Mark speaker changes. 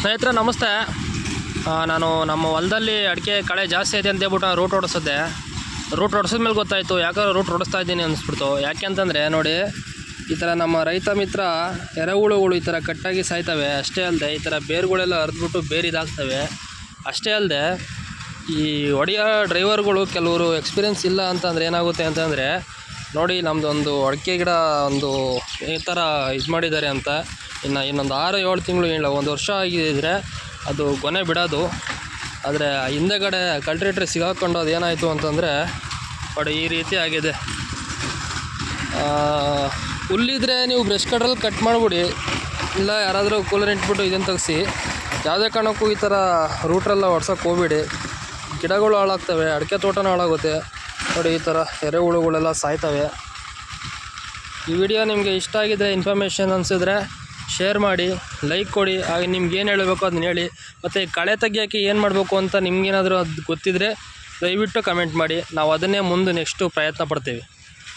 Speaker 1: ಸ್ನೇಹಿತರೆ ನಮಸ್ತೆ. ನಾನು ನಮ್ಮ ಹೊಲದಲ್ಲಿ ಅಡಿಕೆ ಕಳೆ ಜಾಸ್ತಿ ಐತೆ ಅಂತ ಹೇಳ್ಬಿಟ್ಟು ರೂಟ್ ಹೊಡಿಸಿದ್ದೆ. ರೂಟ್ ಹೊಡಿಸಿದ್ಮೇಲೆ ಗೊತ್ತಾಯಿತು ಯಾಕಂದ್ರೆ ರೂಟ್ ಹೊಡಿಸ್ತಾ ಇದ್ದೀನಿ ಅನಿಸ್ಬಿಡ್ತು. ಯಾಕೆ ಅಂತಂದರೆ ನೋಡಿ, ಈ ಥರ ನಮ್ಮ ರೈತ ಮಿತ್ರ ಎರೆಹುಳುಗಳು ಈ ಥರ ಕಟ್ಟಾಗಿ ಸಾಯ್ತವೆ. ಅಷ್ಟೇ ಅಲ್ಲದೆ ಈ ಥರ ಬೇರುಗಳೆಲ್ಲ ಹರಿದ್ಬಿಟ್ಟು ಬೇರು ಇದಾಗ್ತವೆ. ಅಷ್ಟೇ ಅಲ್ಲದೆ ಈ ಹೊಡೆಯೋ ಡ್ರೈವರ್ಗಳು ಕೆಲವರು ಎಕ್ಸ್ಪೀರಿಯೆನ್ಸ್ ಇಲ್ಲ ಅಂತಂದರೆ ಏನಾಗುತ್ತೆ ಅಂತಂದರೆ, ನೋಡಿ ನಮ್ಮದೊಂದು ಅಡಿಕೆ ಗಿಡ ಒಂದು ಈ ಥರ ಇದು ಮಾಡಿದ್ದಾರೆ ಅಂತ, ಇನ್ನೊಂದು 6-7 ತಿಂಗಳು ಇಲ್ಲ 1 ವರ್ಷ ಆಗಿದ್ದರೆ ಅದು ಗೊನೆ ಬಿಡೋದು. ಆದರೆ ಹಿಂದೆಗಡೆ ಕಲ್ಟ್ರೇಟ್ರಿ ಸಿಗಾಕೊಂಡು ಅದು ಏನಾಯಿತು ಅಂತಂದರೆ ನೋಡಿ ಈ ರೀತಿ ಆಗಿದೆ. ಹುಲ್ಲಿದ್ರೆ ನೀವು ಬ್ರಷ್ ಕಟ್ರಲ್ಲಿ ಕಟ್ ಮಾಡಿಬಿಡಿ, ಇಲ್ಲ ಯಾರಾದರೂ ಕೂಲರ್ ಇಟ್ಬಿಟ್ಟು ಇದನ್ನು ತೆಗೆಸಿ. ಯಾವುದೇ ಕಾರಣಕ್ಕೂ ಈ ಥರ ರೂಟ್ರೆಲ್ಲ ಹೊಡ್ಸೋಕ್ಕೆ ಹೋಗ್ಬೇಡಿ, ಗಿಡಗಳು ಹಾಳಾಗ್ತವೆ, ಅಡಿಕೆ ತೋಟನೂ ಹಾಳಾಗುತ್ತೆ. ನೋಡಿ ಈ ಥರ ಎರೆಹುಳುಗಳೆಲ್ಲ ಸಾಯ್ತವೆ. ಈ ವಿಡಿಯೋ ನಿಮಗೆ ಇಷ್ಟ ಆಗಿದ್ರೆ, ಇನ್ಫಾರ್ಮೇಷನ್ ಅನಿಸಿದ್ರೆ ಶೇರ್ ಮಾಡಿ, ಲೈಕ್ ಕೊಡಿ. ಹಾಗೆ ನಿಮ್ಗೆ ಏನು ಹೇಳಬೇಕು ಅದನ್ನ ಹೇಳಿ. ಮತ್ತು ಕಳೆ ತೆಗಿಯೋಕ್ಕೆ ಏನು ಮಾಡಬೇಕು ಅಂತ ನಿಮ್ಗೇನಾದರೂ ಅದು ಗೊತ್ತಿದ್ದರೆ ದಯವಿಟ್ಟು ಕಮೆಂಟ್ ಮಾಡಿ, ನಾವು ಅದನ್ನೇ ಮುಂದೆ ನೆಕ್ಸ್ಟು ಪ್ರಯತ್ನ ಪಡ್ತೀವಿ.